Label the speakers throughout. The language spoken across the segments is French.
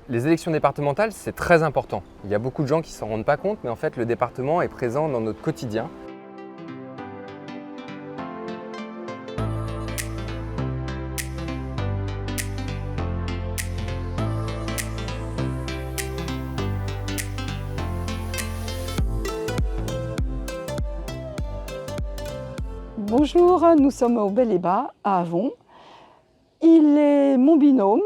Speaker 1: Les élections départementales, c'est très important. Il y a beaucoup de gens qui ne s'en rendent pas compte, mais en fait, le département est présent dans notre quotidien.
Speaker 2: Bonjour, nous sommes au Bel et Bas à Avon. Il est mon binôme,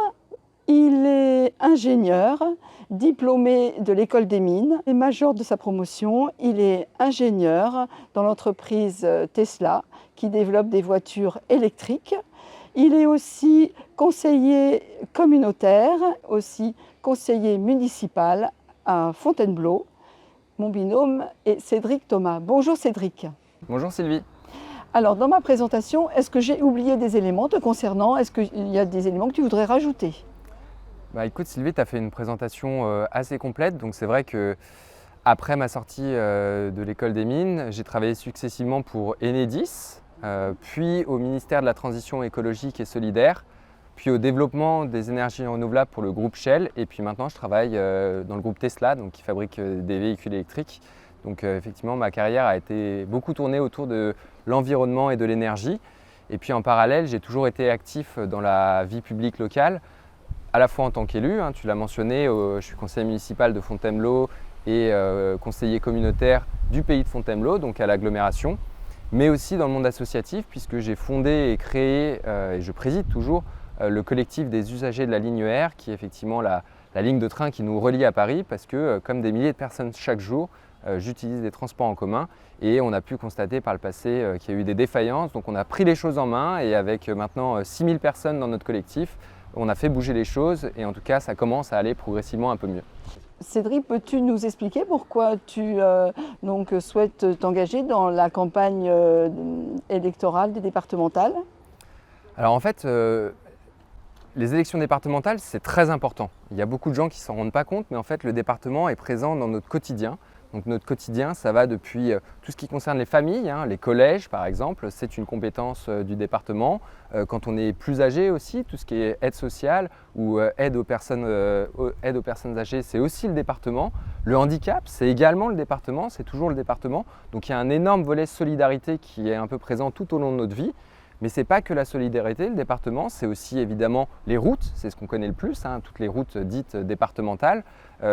Speaker 2: il est ingénieur, diplômé de l'école des mines et major de sa promotion. Il est ingénieur dans l'entreprise Tesla qui développe des voitures électriques. Il est aussi conseiller communautaire, aussi conseiller municipal à Fontainebleau. Mon binôme est Cédric Thomas. Bonjour Cédric.
Speaker 1: Bonjour Sylvie.
Speaker 2: Alors, dans ma présentation, est-ce que j'ai oublié des éléments te concernant? Est-ce qu'il y a des éléments que tu voudrais rajouter?
Speaker 1: Écoute Sylvie, tu as fait une présentation assez complète. Donc c'est vrai que après ma sortie de l'école des mines, j'ai travaillé successivement pour Enedis, puis au ministère de la Transition écologique et solidaire, puis au développement des énergies renouvelables pour le groupe Shell. Et puis maintenant, je travaille dans le groupe Tesla, donc, qui fabrique des véhicules électriques. Donc effectivement, ma carrière a été beaucoup tournée autour de l'environnement et de l'énergie. Et puis en parallèle, j'ai toujours été actif dans la vie publique locale, à la fois en tant qu'élu, tu l'as mentionné, je suis conseiller municipal de Fontainebleau et conseiller communautaire du pays de Fontainebleau, donc à l'agglomération, mais aussi dans le monde associatif, puisque j'ai fondé et créé, et je préside toujours, le collectif des usagers de la ligne R, qui est effectivement la ligne de train qui nous relie à Paris, parce que comme des milliers de personnes chaque jour, j'utilise des transports en commun et on a pu constater par le passé qu'il y a eu des défaillances. Donc on a pris les choses en main et avec maintenant 6000 personnes dans notre collectif, on a fait bouger les choses et en tout cas ça commence à aller progressivement un peu mieux.
Speaker 2: Cédric, peux-tu nous expliquer pourquoi tu souhaites t'engager dans la campagne électorale des départementales?
Speaker 1: Alors en fait, les élections départementales, c'est très important. Il y a beaucoup de gens qui ne s'en rendent pas compte, mais en fait le département est présent dans notre quotidien. Donc notre quotidien, ça va depuis tout ce qui concerne les familles, les collèges par exemple, c'est une compétence du département. Quand on est plus âgé aussi, tout ce qui est aide sociale ou aide aux personnes âgées, c'est aussi le département. Le handicap, c'est également le département, c'est toujours le département. Donc il y a un énorme volet solidarité qui est un peu présent tout au long de notre vie. Mais ce n'est pas que la solidarité, le département, c'est aussi évidemment les routes, c'est ce qu'on connaît le plus, toutes les routes dites départementales.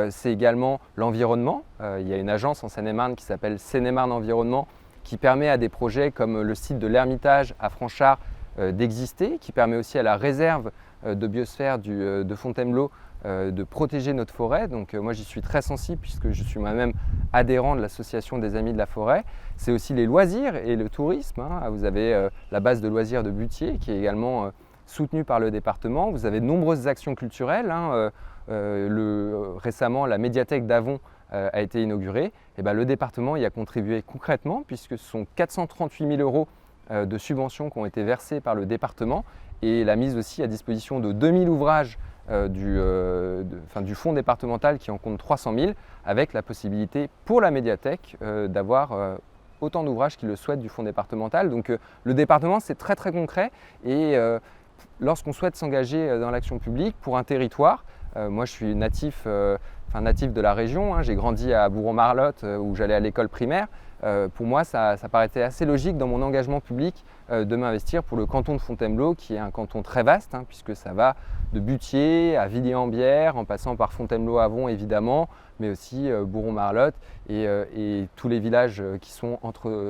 Speaker 1: C'est également l'environnement. Il y a une agence en Seine-et-Marne qui s'appelle Seine-et-Marne Environnement qui permet à des projets comme le site de l'Ermitage à Franchart d'exister, qui permet aussi à la réserve de biosphère de Fontainebleau de protéger notre forêt. Donc moi j'y suis très sensible puisque je suis moi-même adhérent de l'association des Amis de la Forêt. C'est aussi les loisirs et le tourisme. Vous avez la base de loisirs de Butier qui est également soutenue par le département. Vous avez de nombreuses actions culturelles. Récemment, la médiathèque d'Avon a été inaugurée. Et le département y a contribué concrètement puisque ce sont 438 000 € de subventions qui ont été versées par le département et la mise aussi à disposition de 2000 ouvrages du fonds départemental qui en compte 300 000 avec la possibilité pour la médiathèque d'avoir autant d'ouvrages qu'ils le souhaitent du fonds départemental. Donc le département c'est très très concret et lorsqu'on souhaite s'engager dans l'action publique pour un territoire, moi je suis natif de la région, j'ai grandi à Bourron-Marlotte où j'allais à l'école primaire. Pour moi, ça paraissait assez logique dans mon engagement public de m'investir pour le canton de Fontainebleau, qui est un canton très vaste, puisque ça va de Butier à Villiers-en-Bière, en passant par Fontainebleau-Avon évidemment, mais aussi Bourron-Marlotte et tous les villages qui sont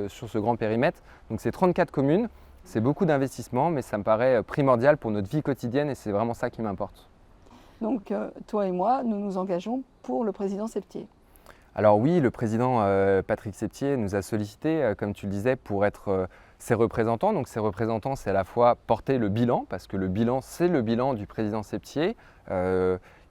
Speaker 1: sur ce grand périmètre. Donc c'est 34 communes, c'est beaucoup d'investissements, mais ça me paraît primordial pour notre vie quotidienne et c'est vraiment ça qui m'importe.
Speaker 2: Donc toi et moi, nous nous engageons pour le président Septier.
Speaker 1: Alors oui, le président Patrick Septier nous a sollicité, comme tu le disais, pour être ses représentants. Donc ses représentants, c'est à la fois porter le bilan, parce que le bilan, c'est le bilan du président Septier,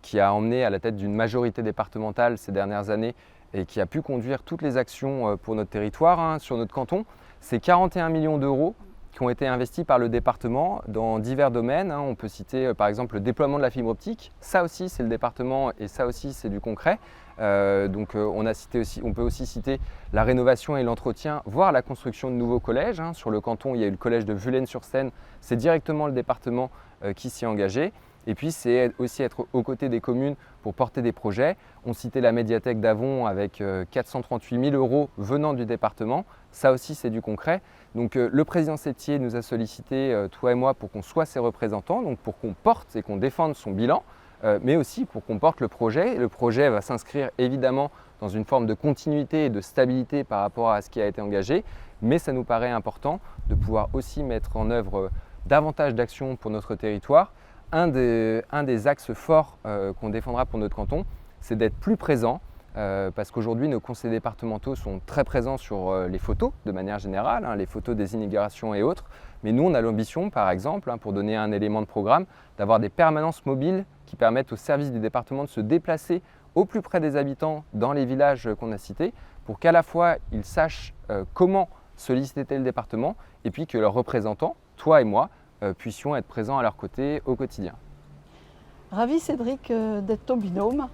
Speaker 1: qui a emmené à la tête d'une majorité départementale ces dernières années et qui a pu conduire toutes les actions pour notre territoire, sur notre canton. C'est 41 millions d'euros qui ont été investis par le département dans divers domaines. On peut citer par exemple le déploiement de la fibre optique. Ça aussi, c'est le département et ça aussi, c'est du concret. On peut aussi citer la rénovation et l'entretien, voire la construction de nouveaux collèges. Sur le canton, il y a eu le collège de Vulaines-sur-Seine. C'est directement le département qui s'y est engagé. Et puis c'est aussi être aux côtés des communes pour porter des projets. On citait la médiathèque d'Avon avec 438 000 € venant du département. Ça aussi c'est du concret. Donc le président Septier nous a sollicité, toi et moi, pour qu'on soit ses représentants, donc pour qu'on porte et qu'on défende son bilan, mais aussi pour qu'on porte le projet. Le projet va s'inscrire évidemment dans une forme de continuité et de stabilité par rapport à ce qui a été engagé, mais ça nous paraît important de pouvoir aussi mettre en œuvre davantage d'actions pour notre territoire. Un des axes forts qu'on défendra pour notre canton, c'est d'être plus présent, parce qu'aujourd'hui nos conseils départementaux sont très présents sur les photos de manière générale, les photos des inaugurations et autres, mais nous on a l'ambition par exemple, pour donner un élément de programme, d'avoir des permanences mobiles qui permettent aux services du département de se déplacer au plus près des habitants dans les villages qu'on a cités, pour qu'à la fois ils sachent comment solliciter le département et puis que leurs représentants, toi et moi, puissions être présents à leur côté au quotidien.
Speaker 2: Ravi Cédric d'être ton binôme.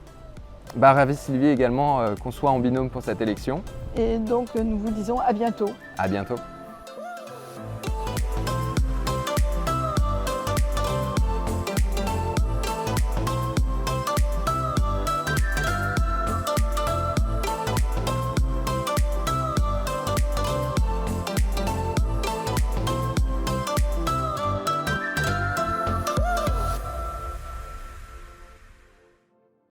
Speaker 1: Ravi Sylvie également qu'on soit en binôme pour cette élection.
Speaker 2: Et donc nous vous disons à bientôt.
Speaker 1: À bientôt.